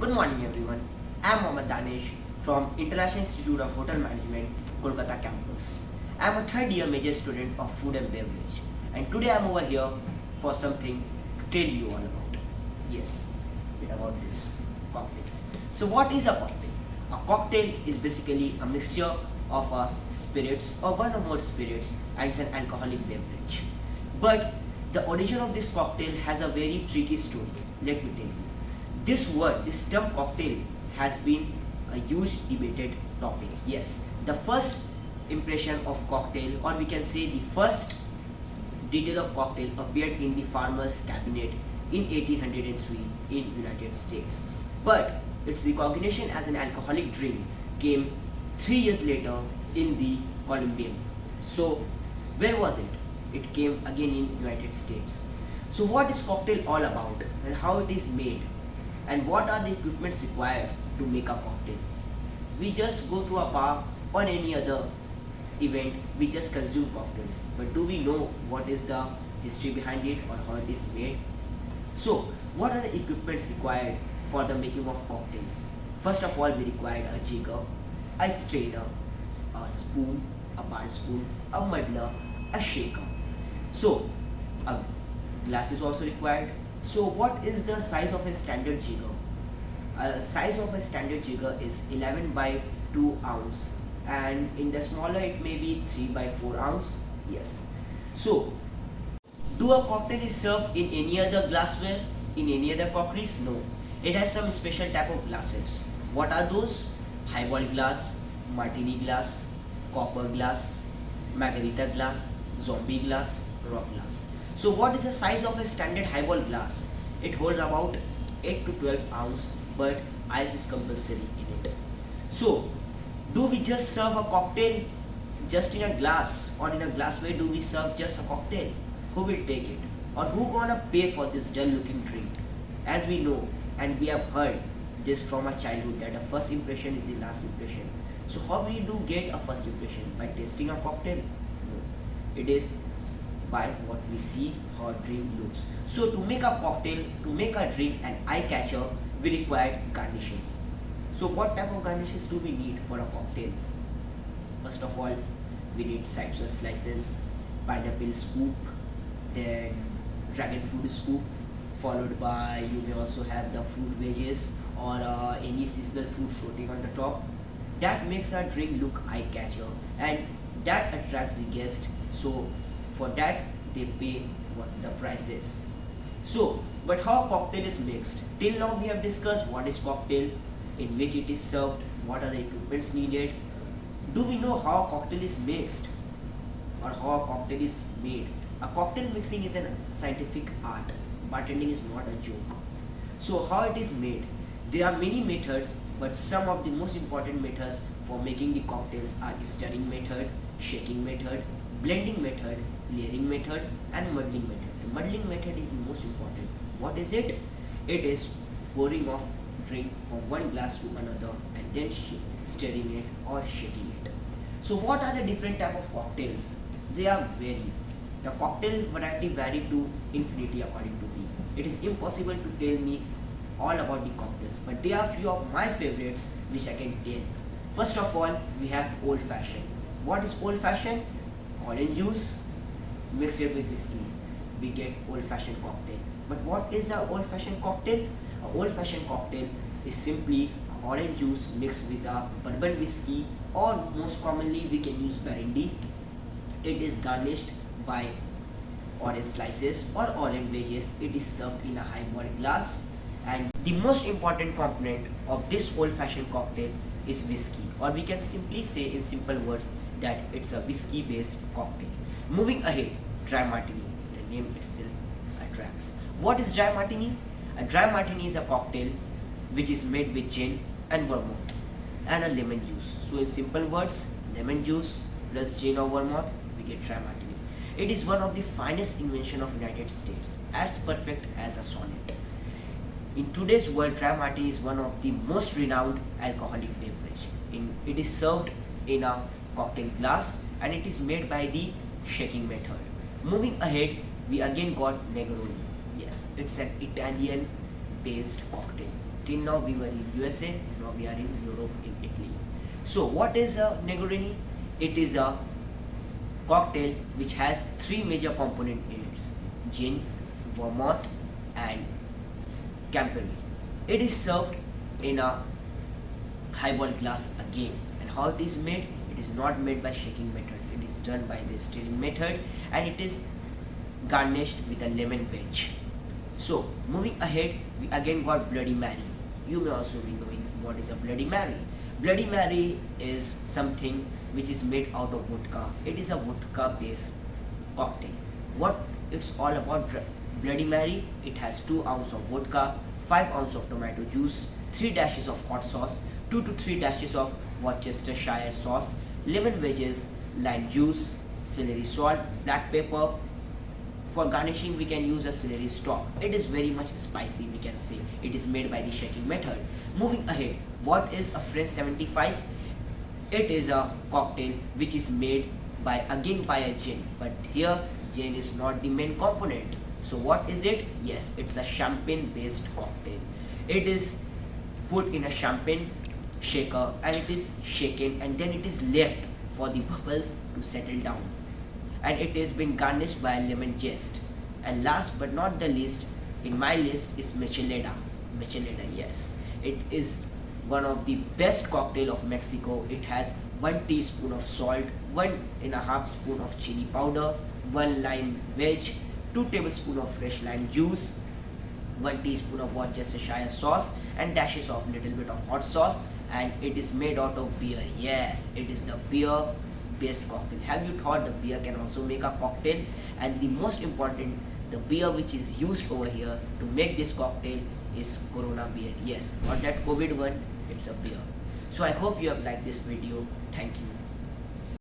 Good morning everyone. I am Mohammad Danish from International Institute of Hotel Management, Kolkata campus. I am a third year major student of food and beverage, and today I am over here for something to tell you all about. Yes, bit about this cocktails. So what is a cocktail? A cocktail is basically a mixture of spirits or one or more spirits and it's an alcoholic beverage. But the origin of this cocktail has a very tricky story. Let me tell you. This word, this term cocktail has been a huge debated topic. Yes, the first impression of cocktail, or we can say the first detail of cocktail, appeared in the farmer's cabinet in 1803 in United States. But its recognition as an alcoholic drink came 3 years later in the Columbian. So where was it? It came again in United States. So what is cocktail all about and how it is made? And what are the equipments required to make a cocktail? We just go to a bar or any other event, we just consume cocktails. But do we know what is the history behind it or how it is made? So, what are the equipments required for the making of cocktails? First of all, we required a jigger, a strainer, a spoon, a bar spoon, a muddler, a shaker. So, a glass is also required. So what is the size of a standard jigger? Size of a standard jigger is 11 by 2 ounce, and in the smaller it may be 3 by 4 ounce. Yes. So do a cocktail is served in any other glassware, in any other crockeries? No. It has some special type of glasses. What are those? Highball glass, martini glass, copper glass, margarita glass, zombie glass, rock glass. So what is the size of a standard highball glass? It holds about 8 to 12 ounce, but ice is compulsory in it. So do we just serve a cocktail just in a glass, or in a glassware do we serve just a cocktail? Who will take it? Or who gonna pay for this dull looking drink? As we know and we have heard this from our childhood that the first impression is the last impression. So how we do get a first impression? By tasting a cocktail? No. It is by what we see, how a drink looks. So to make a cocktail, to make a drink an eye catcher, we require garnishes. So what type of garnishes do we need for our cocktails? First of all, we need citrus slices, pineapple scoop, then dragon fruit scoop, followed by, you may also have the fruit wedges or any seasonal fruit floating on the top. That makes our drink look eye catcher and that attracts the guest. So for that they pay what the price is. So, but how a cocktail is mixed? Till now we have discussed what is cocktail, in which it is served, what are the equipments needed. Do we know how a cocktail is mixed or how a cocktail is made? A cocktail mixing is a scientific art. Bartending is not a joke. So how it is made? There are many methods, but some of the most important methods for making the cocktails are stirring method, shaking method, blending method, layering method, and muddling method. The muddling method is the most important. What is it? It is pouring of drink from one glass to another and then stirring it or shaking it. So what are the different type of cocktails? They are varied. The cocktail variety vary to infinity according to me. It is impossible to tell me all about the cocktails, but there are few of my favorites which I can tell. First of all, we have old fashioned. What is old fashioned? Orange juice, mix it with whiskey. We get old fashioned cocktail. But what is a old fashioned cocktail? A old fashioned cocktail is simply orange juice mixed with a bourbon whiskey, or most commonly we can use brandy. It is garnished by orange slices or orange wedges. It is served in a highball glass, and the most important component of this old fashioned cocktail is whiskey, or we can simply say in simple words that it's a whiskey based cocktail. Moving ahead, dry martini. The name itself attracts. What is dry martini? A dry martini is a cocktail which is made with gin and vermouth and a lemon juice. So in simple words, lemon juice plus gin or vermouth, we get dry martini. It is one of the finest invention of United States, as perfect as a sonnet. In today's world, dry martini is one of the most renowned alcoholic beverage. It is served in a cocktail glass and it is made by the shaking method. Moving ahead, we again got Negroni. Yes, it's an Italian based cocktail. till now we were in USA, now we are in Europe, in Italy. So what is a Negroni? It is a cocktail which has three major components in it: gin, vermouth, and Campari. It is served in a highball glass again. And how it is made? It is not made by shaking method. It is done by the stirring method, and it is garnished with a lemon wedge. So moving ahead, we again got Bloody Mary. You may also be knowing what is a Bloody Mary. Bloody Mary is something which is made out of vodka. It is a vodka-based cocktail. What it's all about? Bloody Mary. It has 2 ounces of vodka, 5 ounces of tomato juice, 3 dashes of hot sauce, 2 to 3 dashes of Worcestershire sauce, lemon wedges, lime juice, celery salt, black pepper. For garnishing, we can use a celery stalk. It is very much spicy, we can say. It is made by the shaking method. Moving ahead, what is a French 75? It is a cocktail which is made by a gin, but here gin is not the main component. So what is it? Yes, it's a champagne based cocktail. It is put in a champagne shaker and it is shaken, and then it is left for the bubbles to settle down, and it has been garnished by a lemon zest. And last but not the least in my list is Michelada. Yes, it is one of the best cocktail of Mexico. It has 1 teaspoon of salt, 1.5 spoon of chili powder, 1 lime wedge, 2 tablespoons of fresh lime juice, 1 teaspoon of Worcestershire sauce, and dashes of little bit of hot sauce. And it is made out of beer. Yes, it is the beer based cocktail. Have you thought the beer can also make a cocktail? And the most important, the beer which is used over here to make this cocktail is Corona beer. Yes, not that COVID one, it's a beer. So I hope you have liked this video. Thank you.